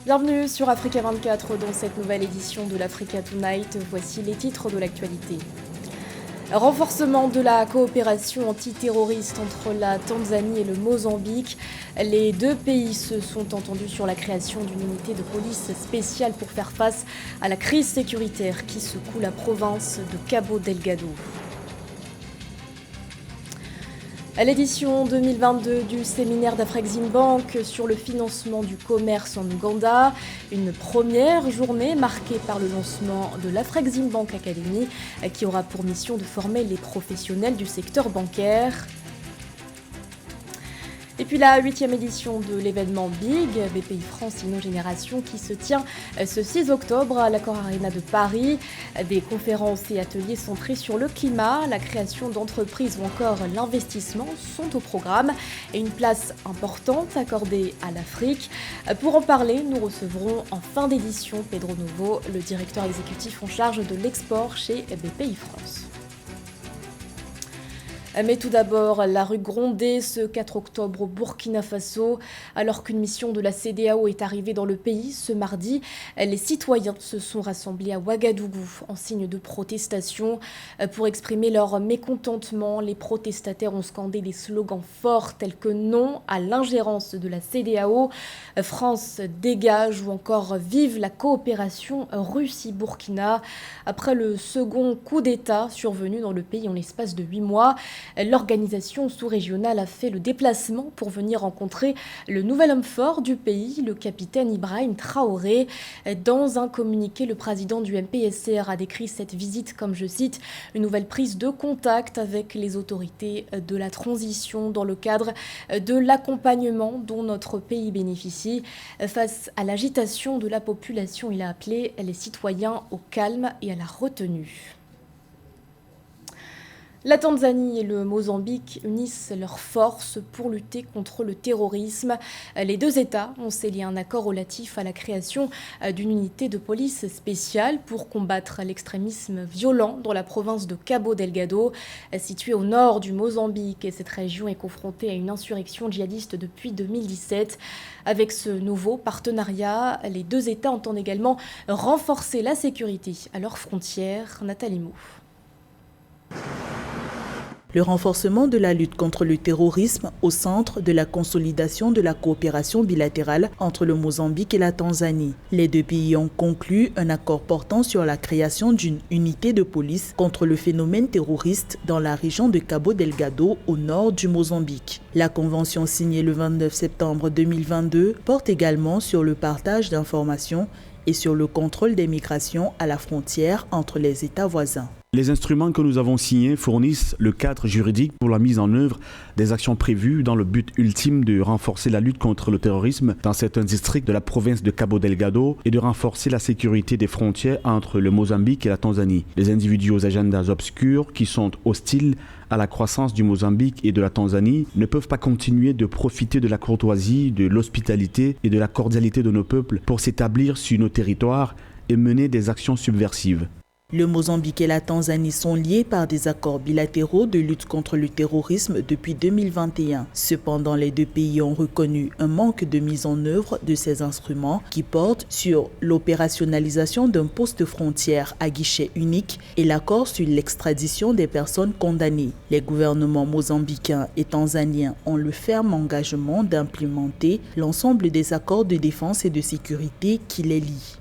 Bienvenue sur Africa 24 dans cette nouvelle édition de l'Africa Tonight. Voici les titres de l'actualité. Renforcement de la coopération antiterroriste entre la Tanzanie et le Mozambique. Les deux pays se sont entendus sur la création d'une unité de police spéciale pour faire face à la crise sécuritaire qui secoue la province de Cabo Delgado. À l'édition 2022 du séminaire d'Afreximbank sur le financement du commerce en Ouganda, une première journée marquée par le lancement de l'Afreximbank Academy qui aura pour mission de former les professionnels du secteur bancaire. Et puis la 8e édition de l'événement Big, BPI France Inno Génération, qui se tient ce 6 octobre à l'Accor Arena de Paris. Des conférences et ateliers centrés sur le climat, la création d'entreprises ou encore l'investissement sont au programme et une place importante accordée à l'Afrique. Pour en parler, nous recevrons en fin d'édition Pedro Novo, le directeur exécutif en charge de l'export chez BPI France. Mais tout d'abord, la rue Grondé ce 4 octobre au Burkina Faso. Alors qu'une mission de la CEDEAO est arrivée dans le pays ce mardi, les citoyens se sont rassemblés à Ouagadougou en signe de protestation. Pour exprimer leur mécontentement, les protestataires ont scandé des slogans forts tels que non à l'ingérence de la CEDEAO, France dégage ou encore vive la coopération Russie-Burkina. Après le second coup d'État survenu dans le pays en l'espace de 8 mois, l'organisation sous-régionale a fait le déplacement pour venir rencontrer le nouvel homme fort du pays, le capitaine Ibrahim Traoré. Dans un communiqué, le président du MPSR a décrit cette visite comme, je cite, une nouvelle prise de contact avec les autorités de la transition dans le cadre de l'accompagnement dont notre pays bénéficie. Face à l'agitation de la population, il a appelé les citoyens au calme et à la retenue. La Tanzanie et le Mozambique unissent leurs forces pour lutter contre le terrorisme. Les deux États ont scellé un accord relatif à la création d'une unité de police spéciale pour combattre l'extrémisme violent dans la province de Cabo Delgado, située au nord du Mozambique. Et cette région est confrontée à une insurrection djihadiste depuis 2017. Avec ce nouveau partenariat, les deux États entendent également renforcer la sécurité à leurs frontières. Nathalie Mou. Le renforcement de la lutte contre le terrorisme au centre de la consolidation de la coopération bilatérale entre le Mozambique et la Tanzanie. Les deux pays ont conclu un accord portant sur la création d'une unité de police contre le phénomène terroriste dans la région de Cabo Delgado au nord du Mozambique. La convention signée le 29 septembre 2022 porte également sur le partage d'informations et sur le contrôle des migrations à la frontière entre les États voisins. Les instruments que nous avons signés fournissent le cadre juridique pour la mise en œuvre des actions prévues dans le but ultime de renforcer la lutte contre le terrorisme dans certains districts de la province de Cabo Delgado et de renforcer la sécurité des frontières entre le Mozambique et la Tanzanie. Les individus aux agendas obscurs qui sont hostiles à la croissance du Mozambique et de la Tanzanie ne peuvent pas continuer de profiter de la courtoisie, de l'hospitalité et de la cordialité de nos peuples pour s'établir sur nos territoires et mener des actions subversives. Le Mozambique et la Tanzanie sont liés par des accords bilatéraux de lutte contre le terrorisme depuis 2021. Cependant, les deux pays ont reconnu un manque de mise en œuvre de ces instruments qui portent sur l'opérationnalisation d'un poste frontière à guichet unique et l'accord sur l'extradition des personnes condamnées. Les gouvernements mozambicains et tanzaniens ont le ferme engagement d'implémenter l'ensemble des accords de défense et de sécurité qui les lient.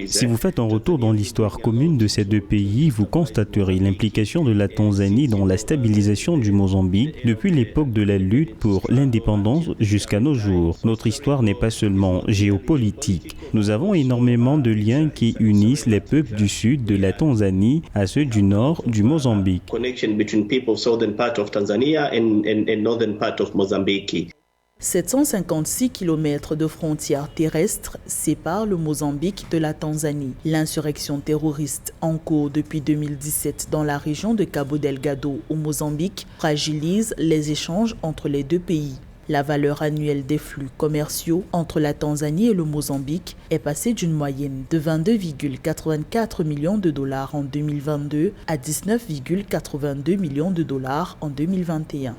Si vous faites un retour dans l'histoire commune de ces deux pays, vous constaterez l'implication de la Tanzanie dans la stabilisation du Mozambique depuis l'époque de la lutte pour l'indépendance jusqu'à nos jours. Notre histoire n'est pas seulement géopolitique. Nous avons énormément de liens qui unissent les peuples du sud de la Tanzanie à ceux du nord du Mozambique. 756 km de frontières terrestres séparent le Mozambique de la Tanzanie. L'insurrection terroriste en cours depuis 2017 dans la région de Cabo Delgado au Mozambique fragilise les échanges entre les deux pays. La valeur annuelle des flux commerciaux entre la Tanzanie et le Mozambique est passée d'une moyenne de 22,84 millions de dollars en 2022 à 19,82 millions de dollars en 2021.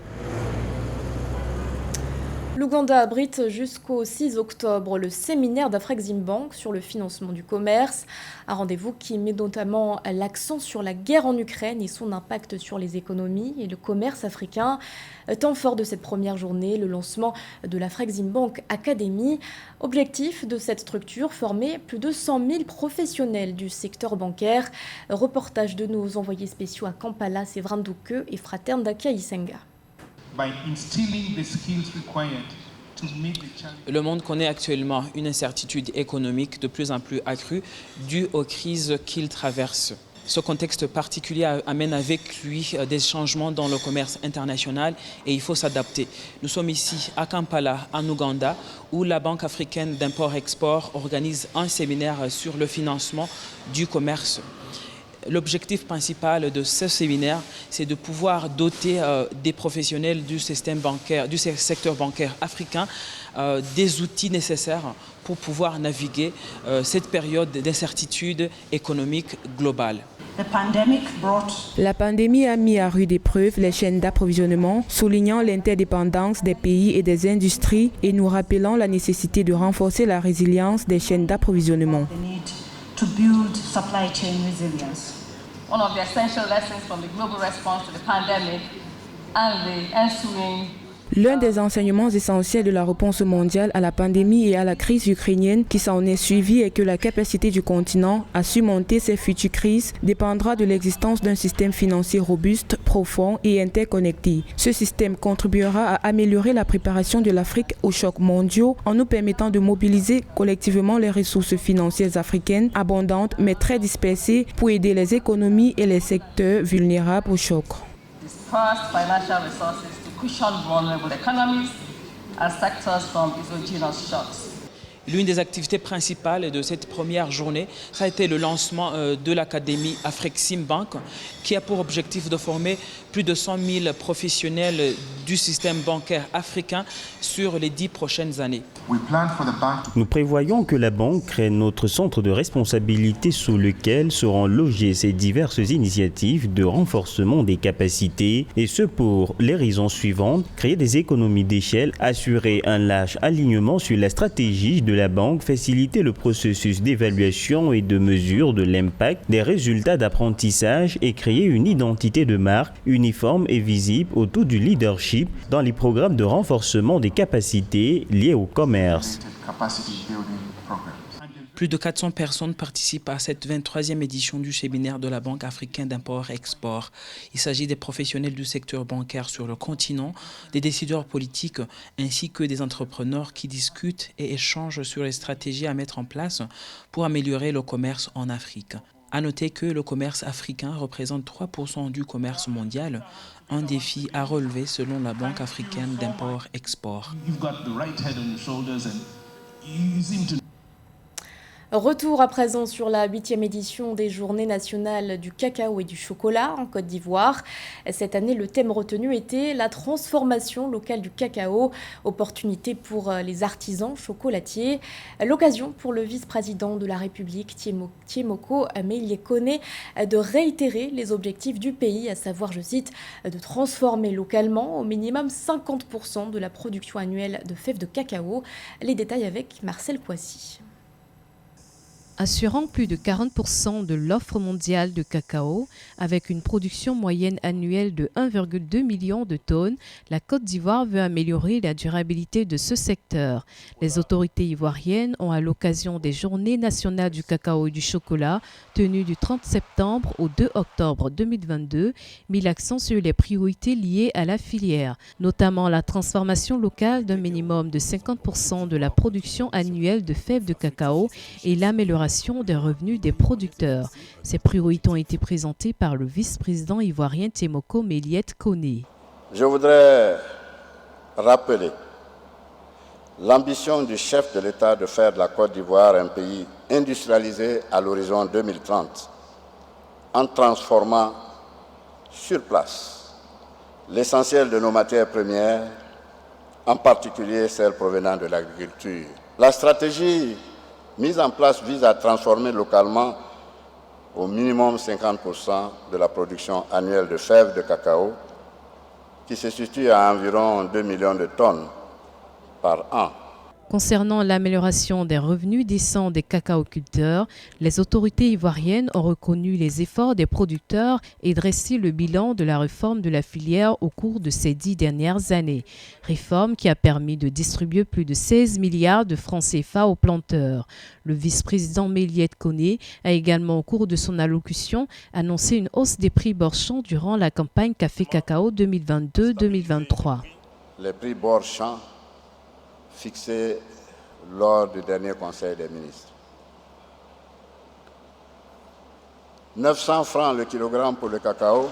L'Ouganda abrite jusqu'au 6 octobre le séminaire d'Afreximbank sur le financement du commerce, un rendez-vous qui met notamment l'accent sur la guerre en Ukraine et son impact sur les économies et le commerce africain. Temps fort de cette première journée, le lancement de l'Afreximbank Academy. Objectif de cette structure, former plus de 100 000 professionnels du secteur bancaire. Reportage de nos envoyés spéciaux à Kampala, Séverin Douke et Fraterne Daka-Isenga. Le monde connaît actuellement une incertitude économique de plus en plus accrue due aux crises qu'il traverse. Ce contexte particulier amène avec lui des changements dans le commerce international et il faut s'adapter. Nous sommes ici à Kampala, en Ouganda, où la Banque africaine d'import-export organise un séminaire sur le financement du commerce. L'objectif principal de ce séminaire, c'est de pouvoir doter des professionnels du système bancaire, du secteur bancaire africain, des outils nécessaires pour pouvoir naviguer cette période d'incertitude économique globale. La pandémie a mis à rude épreuve les chaînes d'approvisionnement, soulignant l'interdépendance des pays et des industries et nous rappelant la nécessité de renforcer la résilience des chaînes d'approvisionnement. To build supply chain resilience. One of the essential lessons from the global response to the pandemic and the ensuing L'un des enseignements essentiels de la réponse mondiale à la pandémie et à la crise ukrainienne qui s'en est suivie est que la capacité du continent à surmonter ces futures crises dépendra de l'existence d'un système financier robuste, profond et interconnecté. Ce système contribuera à améliorer la préparation de l'Afrique aux chocs mondiaux en nous permettant de mobiliser collectivement les ressources financières africaines abondantes mais très dispersées pour aider les économies et les secteurs vulnérables aux chocs. cushion vulnerable economies and sectors from exogenous shocks. L'une des activités principales de cette première journée, ça a été le lancement de l'Académie Afreximbank, qui a pour objectif de former plus de 100 000 professionnels du système bancaire africain sur les 10 prochaines années. Nous prévoyons que la banque crée notre centre de responsabilité sous lequel seront logées ces diverses initiatives de renforcement des capacités, et ce pour les raisons suivantes: créer des économies d'échelle, assurer un large alignement sur la stratégie de la banque, faciliter le processus d'évaluation et de mesure de l'impact des résultats d'apprentissage et créer une identité de marque uniforme et visible autour du leadership dans les programmes de renforcement des capacités liées au commerce. Plus de 400 personnes participent à cette 23e édition du séminaire de la Banque africaine d'import-export. Il s'agit des professionnels du secteur bancaire sur le continent, des décideurs politiques ainsi que des entrepreneurs qui discutent et échangent sur les stratégies à mettre en place pour améliorer le commerce en Afrique. À noter que le commerce africain représente 3% du commerce mondial, un défi à relever selon la Banque africaine d'import-export. Retour à présent sur la 8e édition des Journées nationales du cacao et du chocolat en Côte d'Ivoire. Cette année, le thème retenu était la transformation locale du cacao, opportunité pour les artisans chocolatiers. L'occasion pour le vice-président de la République, Tiemoko Meiliekone, de réitérer les objectifs du pays, à savoir, je cite, de transformer localement au minimum 50% de la production annuelle de fèves de cacao. Les détails avec Marcel Poissy. Assurant plus de 40% de l'offre mondiale de cacao, avec une production moyenne annuelle de 1,2 million de tonnes, la Côte d'Ivoire veut améliorer la durabilité de ce secteur. Les autorités ivoiriennes ont, à l'occasion des Journées nationales du cacao et du chocolat, tenues du 30 septembre au 2 octobre 2022, mis l'accent sur les priorités liées à la filière, notamment la transformation locale d'un minimum de 50% de la production annuelle de fèves de cacao et l'amélioration des revenus des producteurs. Ces priorités ont été présentées par le vice-président ivoirien Tiemoko Meiliekone. Je voudrais rappeler l'ambition du chef de l'État de faire de la Côte d'Ivoire un pays industrialisé à l'horizon 2030, en transformant sur place l'essentiel de nos matières premières, en particulier celles provenant de l'agriculture. La stratégie mise en place vise à transformer localement au minimum 50% de la production annuelle de fèves de cacao, qui se situe à environ 2 millions de tonnes, par an. Concernant l'amélioration des revenus décents des cacaoculteurs, les autorités ivoiriennes ont reconnu les efforts des producteurs et dressé le bilan de la réforme de la filière au cours de ces 10 dernières années. Réforme qui a permis de distribuer plus de 16 milliards de francs CFA aux planteurs. Le vice-président Méliette Koné a également, au cours de son allocution, annoncé une hausse des prix Borchamp durant la campagne café-cacao 2022-2023. Les prix Borchamp fixé lors du dernier Conseil des ministres. 900 francs le kilogramme pour le cacao,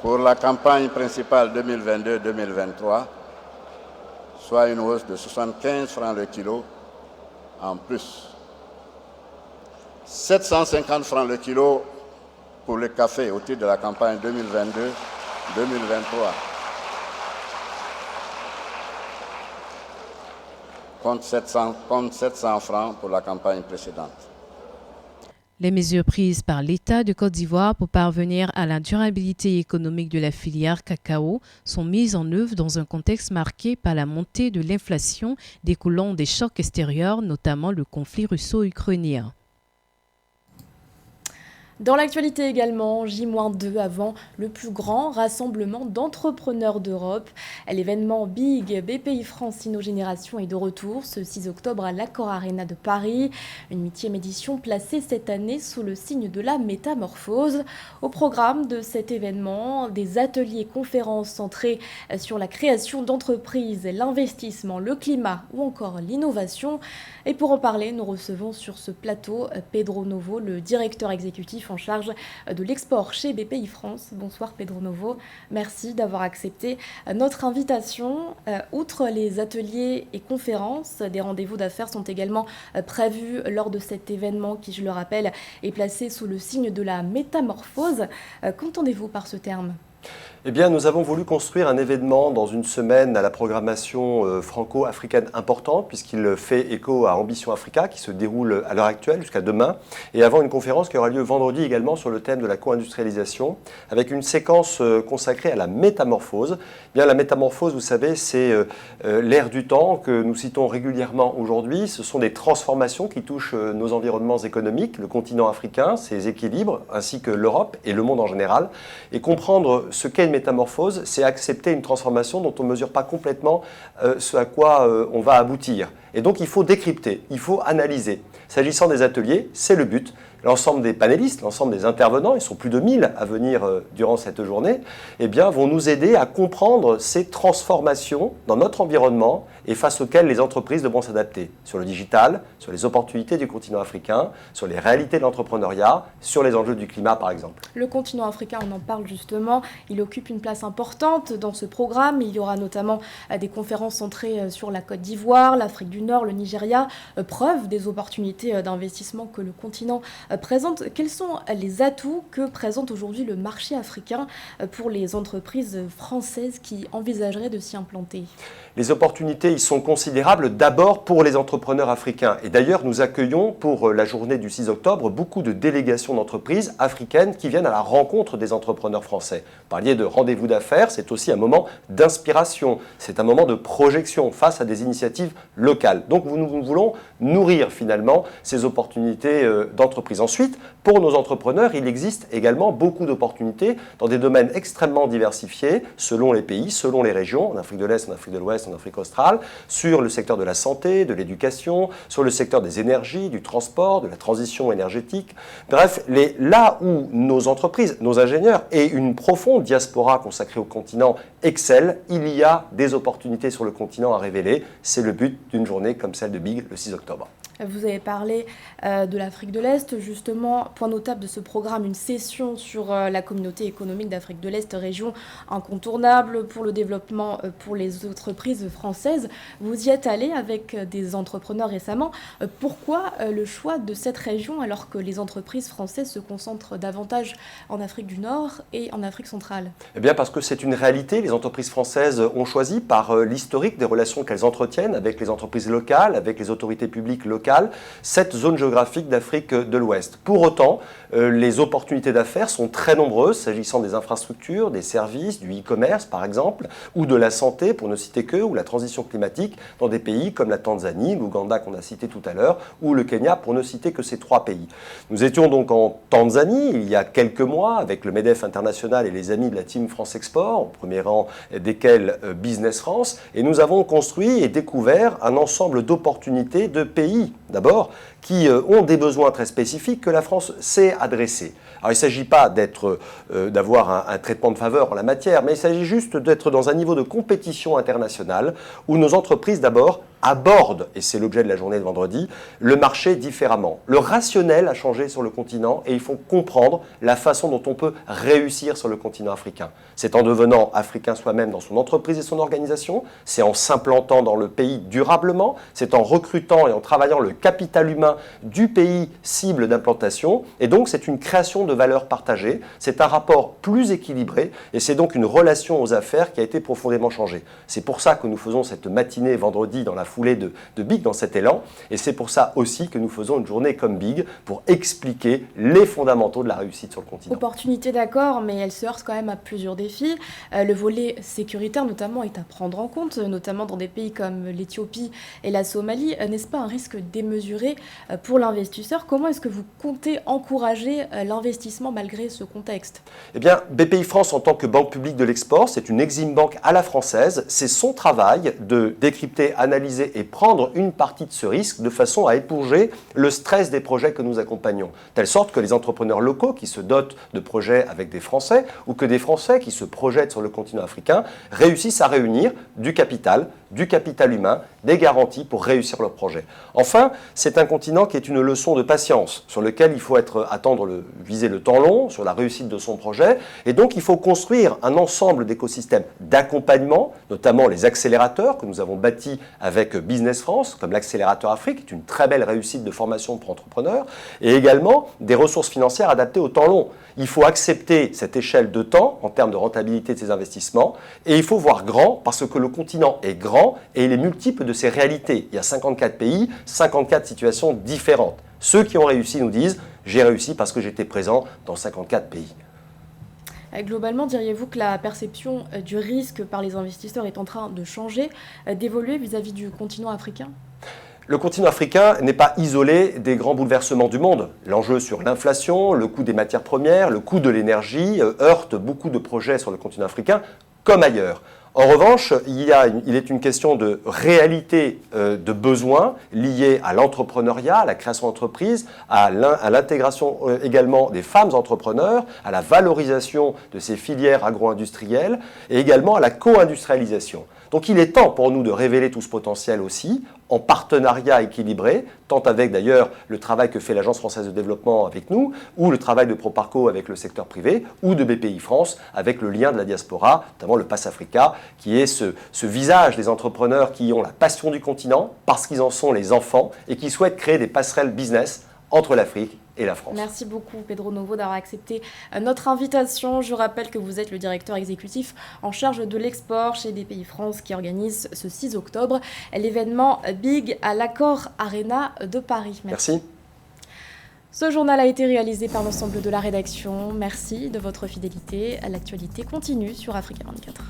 pour la campagne principale 2022-2023, soit une hausse de 75 francs le kilo en plus. 750 francs le kilo pour le café au titre de la campagne 2022-2023. Contre 700 francs pour la campagne précédente. Les mesures prises par l'État de Côte d'Ivoire pour parvenir à la durabilité économique de la filière cacao sont mises en œuvre dans un contexte marqué par la montée de l'inflation découlant des chocs extérieurs, notamment le conflit russo-ukrainien. Dans l'actualité également, J-2 avant le plus grand rassemblement d'entrepreneurs d'Europe. L'événement Big BPI France Innogénération est de retour ce 6 octobre à l'Accor Arena de Paris. Une 8e édition placée cette année sous le signe de la métamorphose. Au programme de cet événement, des ateliers conférences centrés sur la création d'entreprises, l'investissement, le climat ou encore l'innovation. Et pour en parler, nous recevons sur ce plateau Pedro Novo, le directeur exécutif en charge de l'export chez BPI France. Bonsoir Pedro Novo, merci d'avoir accepté notre invitation. Outre les ateliers et conférences, des rendez-vous d'affaires sont également prévus lors de cet événement qui, je le rappelle, est placé sous le signe de la métamorphose. Qu'entendez-vous par ce terme ? Eh bien, nous avons voulu construire un événement dans une semaine à la programmation franco-africaine importante, puisqu'il fait écho à Ambition Africa, qui se déroule à l'heure actuelle jusqu'à demain, et avant une conférence qui aura lieu vendredi également sur le thème de la co-industrialisation, avec une séquence consacrée à la métamorphose. Eh bien, la métamorphose, vous savez, c'est l'ère du temps que nous citons régulièrement aujourd'hui. Ce sont des transformations qui touchent nos environnements économiques, le continent africain, ses équilibres, ainsi que l'Europe et le monde en général. Et comprendre ce qu'est une métamorphose, c'est accepter une transformation dont on ne mesure pas complètement ce à quoi on va aboutir. Et donc il faut décrypter, il faut analyser. S'agissant des ateliers, c'est le but. L'ensemble des panélistes, l'ensemble des intervenants, ils sont plus de 1000 à venir durant cette journée, eh bien, vont nous aider à comprendre ces transformations dans notre environnement et face auxquelles les entreprises devront s'adapter. Sur le digital, sur les opportunités du continent africain, sur les réalités de l'entrepreneuriat, sur les enjeux du climat par exemple. Le continent africain, on en parle justement, il occupe une place importante dans ce programme. Il y aura notamment des conférences centrées sur la Côte d'Ivoire, l'Afrique du Nord, le Nigeria, preuve des opportunités d'investissement que le continent présente. Quels sont les atouts que présente aujourd'hui le marché africain pour les entreprises françaises qui envisageraient de s'y implanter ? Les opportunités y sont considérables d'abord pour les entrepreneurs africains. Et d'ailleurs, nous accueillons pour la journée du 6 octobre beaucoup de délégations d'entreprises africaines qui viennent à la rencontre des entrepreneurs français. Vous parliez de rendez-vous d'affaires, c'est aussi un moment d'inspiration, c'est un moment de projection face à des initiatives locales. Donc nous voulons nourrir finalement ces opportunités d'entreprise. Ensuite, pour nos entrepreneurs, il existe également beaucoup d'opportunités dans des domaines extrêmement diversifiés, selon les pays, selon les régions, en Afrique de l'Est, en Afrique de l'Ouest, en Afrique australe, sur le secteur de la santé, de l'éducation, sur le secteur des énergies, du transport, de la transition énergétique. Bref, là où nos entreprises, nos ingénieurs et une profonde diaspora consacrée au continent excellent, il y a des opportunités sur le continent à révéler. C'est le but d'une journée comme celle de Big le 6 octobre. Vous avez parlé de l'Afrique de l'Est, justement, point notable de ce programme, une session sur la communauté économique d'Afrique de l'Est, région incontournable pour le développement pour les entreprises françaises. Vous y êtes allé avec des entrepreneurs récemment. Pourquoi le choix de cette région alors que les entreprises françaises se concentrent davantage en Afrique du Nord et en Afrique centrale? Eh bien parce que c'est une réalité. Les entreprises françaises ont choisi par l'historique des relations qu'elles entretiennent avec les entreprises locales, avec les autorités publiques locales, cette zone géographique d'Afrique de l'Ouest. Pour autant, les opportunités d'affaires sont très nombreuses, s'agissant des infrastructures, des services, du e-commerce par exemple, ou de la santé, pour ne citer que, ou la transition climatique, dans des pays comme la Tanzanie, l'Ouganda qu'on a cité tout à l'heure, ou le Kenya, pour ne citer que ces 3 pays. Nous étions donc en Tanzanie il y a quelques mois, avec le MEDEF International et les amis de la Team France Export, au premier rang desquels Business France, et nous avons construit et découvert un ensemble d'opportunités de pays, d'abord, qui ont des besoins très spécifiques que la France sait adresser. Alors il ne s'agit pas d'avoir un traitement de faveur en la matière, mais il s'agit juste d'être dans un niveau de compétition internationale où nos entreprises d'abord abordent, et c'est l'objet de la journée de vendredi, le marché différemment. Le rationnel a changé sur le continent et il faut comprendre la façon dont on peut réussir sur le continent africain. C'est en devenant africain soi-même dans son entreprise et son organisation, c'est en s'implantant dans le pays durablement, c'est en recrutant et en travaillant le capital humain du pays cible d'implantation, et donc c'est une création de valeur partagée, c'est un rapport plus équilibré et c'est donc une relation aux affaires qui a été profondément changée. C'est pour ça que nous faisons cette matinée vendredi dans la foulée de Big dans cet élan, et c'est pour ça aussi que nous faisons une journée comme Big pour expliquer les fondamentaux de la réussite sur le continent. Opportunité d'accord, mais elle se heurte quand même à plusieurs défis. Le volet sécuritaire notamment est à prendre en compte, notamment dans des pays comme l'Éthiopie et la Somalie. N'est-ce pas un risque démesuré pour l'investisseur? Comment est-ce que vous comptez encourager l'investissement malgré ce contexte? Eh bien, BPI France, en tant que banque publique de l'export, c'est une Exim Bank à la française. C'est son travail de décrypter, analyser et prendre une partie de ce risque de façon à éponger le stress des projets que nous accompagnons. Telle sorte que les entrepreneurs locaux qui se dotent de projets avec des Français ou que des Français qui se projettent sur le continent africain réussissent à réunir du capital humain, des garanties pour réussir leur projet. Enfin, c'est un continent qui est une leçon de patience sur lequel il faut viser le temps long sur la réussite de son projet, et donc il faut construire un ensemble d'écosystèmes d'accompagnement, notamment les accélérateurs que nous avons bâtis avec Business France, comme l'accélérateur Afrique, qui est une très belle réussite de formation pour entrepreneurs, et également des ressources financières adaptées au temps long. Il faut accepter cette échelle de temps en termes de rentabilité de ces investissements, et il faut voir grand parce que le continent est grand et il est multiple de ses réalités. Il y a 54 pays, 54 situations différentes. Ceux qui ont réussi nous disent « j'ai réussi parce que j'étais présent dans 54 pays ». Globalement, diriez-vous que la perception du risque par les investisseurs est en train de changer, d'évoluer vis-à-vis du continent africain ? Le continent africain n'est pas isolé des grands bouleversements du monde. L'enjeu sur l'inflation, le coût des matières premières, le coût de l'énergie heurte beaucoup de projets sur le continent africain comme ailleurs. En revanche, il est une question de réalité de besoins liés à l'entrepreneuriat, à la création d'entreprises, à l'intégration également des femmes entrepreneurs, à la valorisation de ces filières agro-industrielles et également à la co-industrialisation. Donc il est temps pour nous de révéler tout ce potentiel aussi, en partenariat équilibré, tant avec d'ailleurs le travail que fait l'Agence française de développement avec nous, ou le travail de Proparco avec le secteur privé, ou de BPI France avec le lien de la diaspora, notamment le Pass Africa, qui est ce visage des entrepreneurs qui ont la passion du continent, parce qu'ils en sont les enfants, et qui souhaitent créer des passerelles business entre l'Afrique et la France. Merci beaucoup Pedro Novo d'avoir accepté notre invitation. Je rappelle que vous êtes le directeur exécutif en charge de l'export chez BPI France qui organise ce 6 octobre l'événement Big à l'Accor Arena de Paris. Merci. Ce journal a été réalisé par l'ensemble de la rédaction. Merci de votre fidélité. L'actualité continue sur Africa 24.